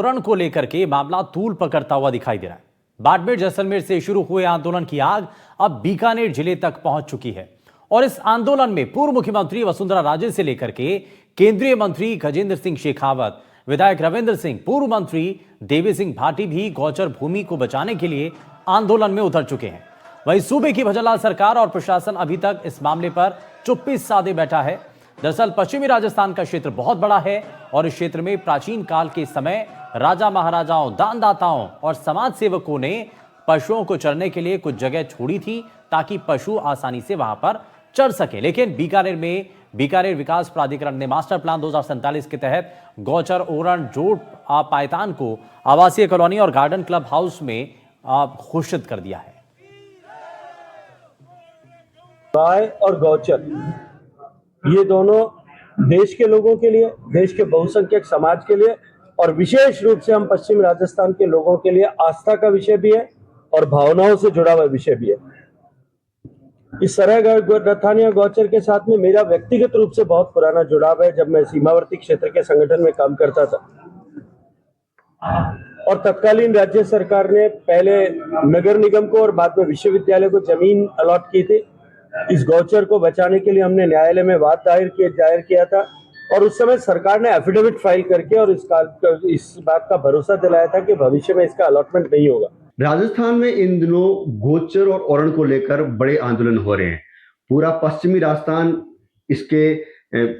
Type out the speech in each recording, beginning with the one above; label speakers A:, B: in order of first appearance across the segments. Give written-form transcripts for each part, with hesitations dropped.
A: आंदोलन को लेकर के मामला तूल पकड़ता हुआ दिखाई दे रहा है। बाड़मेर जैसलमेर से शुरू हुए आंदोलन की आग अब बीकानेर जिले तक पहुंच चुकी है और इस आंदोलन में पूर्व मुख्यमंत्री वसुंधरा राजे से लेकर के केंद्रीय मंत्री गजेंद्र सिंह शेखावत, विधायक रविंद्र सिंह, पूर्व मंत्री देवी सिंह भाटी भी गौचर भूमि को बचाने के लिए आंदोलन में उतर चुके हैं। वहीं सूबे की भजनलाल सरकार और प्रशासन अभी तक इस मामले पर चुप्पी साधे बैठा है। दरअसल पश्चिमी राजस्थान का क्षेत्र बहुत बड़ा है और इस क्षेत्र में प्राचीन काल के समय राजा महाराजाओं, दानदाताओं और समाज सेवकों ने पशुओं को चरने के लिए कुछ जगह छोड़ी थी ताकि पशु आसानी से वहां पर चर सके। लेकिन बीकानेर विकास प्राधिकरण ने मास्टर प्लान 2047 के तहत गौचर, ओरण, जोड़ पायतान को आवासीय कॉलोनी और गार्डन क्लब हाउस में घोषित कर दिया है।
B: गाय और गौचर ये दोनों देश के लोगों के लिए, देश के बहुसंख्यक समाज के लिए और विशेष रूप से हम पश्चिम राजस्थान के लोगों के लिए आस्था का विषय भी है और भावनाओं से जुड़ा हुआ विषय भी है। इस सरह नथानिया गौचर के साथ में मेरा व्यक्तिगत रूप से बहुत पुराना जुड़ाव है। जब मैं सीमावर्ती क्षेत्र के संगठन में काम करता था और तत्कालीन राज्य सरकार ने पहले नगर निगम को और बाद में विश्वविद्यालय को जमीन अलॉट की थी। इस गौचर को बचाने के लिए हमने न्यायालय में वाद दायर किया था और उस समय सरकार ने एफिडेविट फाइल करके और इस बात का भरोसा दिलाया था कि भविष्य में इसका अलॉटमेंट नहीं होगा।
C: राजस्थान में इन दिनों गोचर और ओरण को लेकर बड़े आंदोलन हो रहे हैं। पूरा पश्चिमी राजस्थान इसके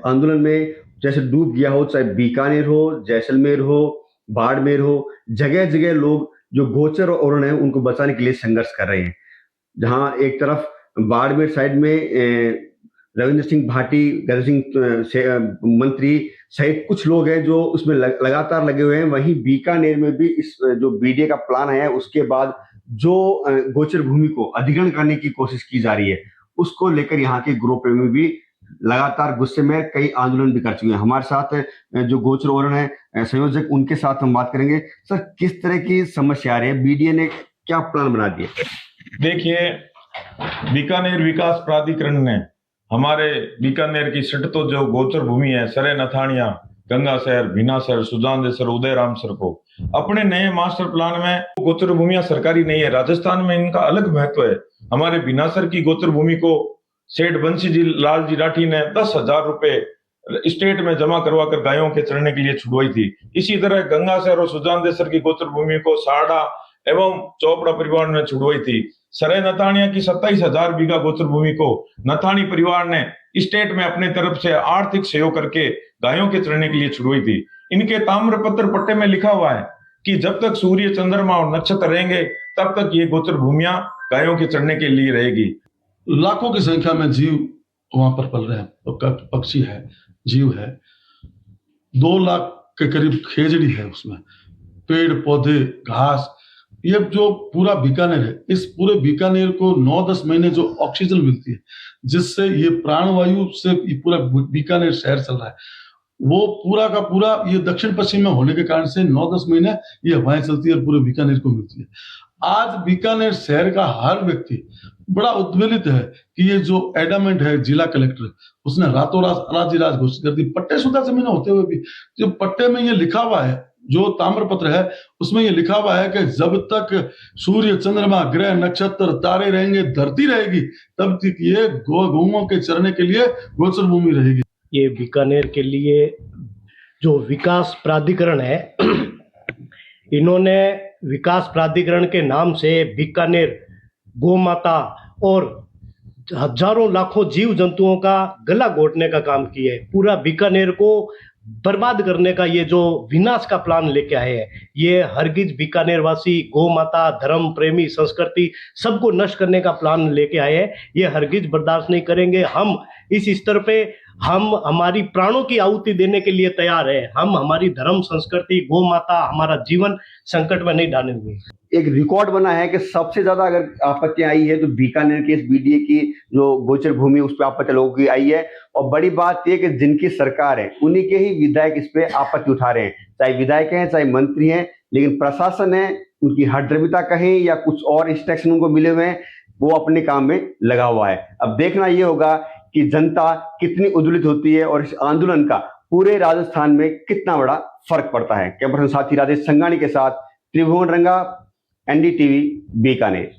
C: आंदोलन में जैसे डूब गया हो, चाहे बीकानेर हो, जैसलमेर हो, बाड़मेर हो, जगह जगह लोग जो गोचर और ओरण है उनको बचाने के लिए संघर्ष कर रहे हैं। जहां एक तरफ बाड़मेर साइड में रविंद्र सिंह भाटी, गजेंद्र सिंह मंत्री सहित कुछ लोग हैं जो उसमें लगातार लगे हुए हैं। वहीं बीकानेर में भी इस जो बीडीए का प्लान है उसके बाद जो गोचर भूमि को अधिग्रहण करने की कोशिश की जा रही है उसको लेकर यहाँ के ग्रुप में भी लगातार गुस्से में कई आंदोलन भी कर चुके हैं। हमारे साथ जो गोचर ओरण है संयोजक, उनके साथ हम बात करेंगे। सर, किस तरह की समस्या आ रही है? बीडीए ने क्या प्लान बना दिया?
D: देखिए, बीकानेर विकास प्राधिकरण ने हमारे बीकानेर की सटतो जो गोचर भूमि है, सरे नथानिया, गंगासर, भीनासर, सुजानदेसर, उदयरामसर को अपने नए मास्टर प्लान में गोचर भूमियां सरकारी नहीं है। राजस्थान में इनका अलग महत्व है। हमारे भीनासर की गोचर भूमि को सेठ बंसी जी लाल जी राठी ने 10,000 रुपए स्टेट में जमा करवा कर गायों के चरने के लिए छुड़वाई थी। इसी तरह गंगासर और सुजानदेसर की गोचर भूमि को साड़ा एवं चोपड़ा परिवार ने छुड़वाई थी। सरे नथानिया की 27,000 बीघा गोचर भूमि को नथानी परिवार ने स्टेट में अपने तरफ से आर्थिक सहयोग करके गायों के चरने के लिए छुड़वाई थी। इनके ताम्रपत्र पट्टे में लिखा हुआ है कि जब तक सूर्य, चंद्रमा और नक्षत्र रहेंगे तब तक ये गोचर भूमियां गायों के चरने के लिए रहेगी।
E: लाखों की संख्या में जीव वहां पर पल रहे हैं, पक्षी है, जीव है। 2 लाख के करीब खेजड़ी है, उसमें पेड़ पौधे, घास। ये जो पूरा बीकानेर है, इस पूरे बीकानेर को 9-10 महीने जो ऑक्सीजन मिलती है, जिससे ये प्राणवायु से पूरा बीकानेर शहर चल रहा है, वो पूरा का पूरा ये दक्षिण पश्चिम में होने के कारण से 9-10 महीने ये हवाएं चलती है और पूरे बीकानेर को मिलती है। आज बीकानेर शहर का हर व्यक्ति बड़ा उद्वेलित है कि ये जो एडामेंट है जिला कलेक्टर, उसने रातों रात अराजी-राज घोषित कर दी। पट्टे शुदा जमीन होते हुए भी जो पट्टे में ये लिखा हुआ है, जो ताम्रपत्र है उसमें ये लिखा हुआ है कि जब तक सूर्य, चंद्रमा, ग्रह, नक्षत्र, तारे रहेंगे, धरती रहेगी, तब तक ये गौओं के चरने के लिए गोचर भूमि रहेगी।
F: ये बीकानेर के लिए जो विकास प्राधिकरण है, इन्होंने विकास प्राधिकरण के नाम से बीकानेर गौ माता और हजारों लाखों जीव जंतुओं का गला घोटने का काम किया है। पूरा बीकानेर को बर्बाद करने का ये जो विनाश का प्लान लेके आए हैं, ये हरगिज बीकानेर वासी, गौ माता, धर्म प्रेमी, संस्कृति सबको नष्ट करने का प्लान लेके आए हैं। ये हरगिज बर्दाश्त नहीं करेंगे। हम इस स्तर पे हम हमारी प्राणों की आहुति देने के लिए तैयार है। हम हमारी धर्म, संस्कृति, गौ माता, हमारा जीवन संकट में नहीं डालेंगे।
C: एक रिकॉर्ड बना है कि सबसे ज्यादा अगर आपत्तियां आई है तो बीकानेर के इस बीडीए की जो गोचर भूमि उस पर आपत्ति लोगों की आई है। और बड़ी बात यह कि जिनकी सरकार है उन्हीं के ही विधायक इस पे आपत्ति उठा रहे हैं, चाहे विधायक हैं चाहे मंत्री हैं। लेकिन प्रशासन है, उनकी हठधर्मिता कहें या कुछ और इंस्ट्रक्शन उनको मिले हुए हैं, वो अपने काम में लगा हुआ है। अब देखना यह होगा कि जनता कितनी उद्वेलित होती है और इस आंदोलन का पूरे राजस्थान में कितना बड़ा फर्क पड़ता है। कैमरा पर्सन साथी राजेश संगानी के साथ त्रिभुवन रंगा, NDTV बीकानेर।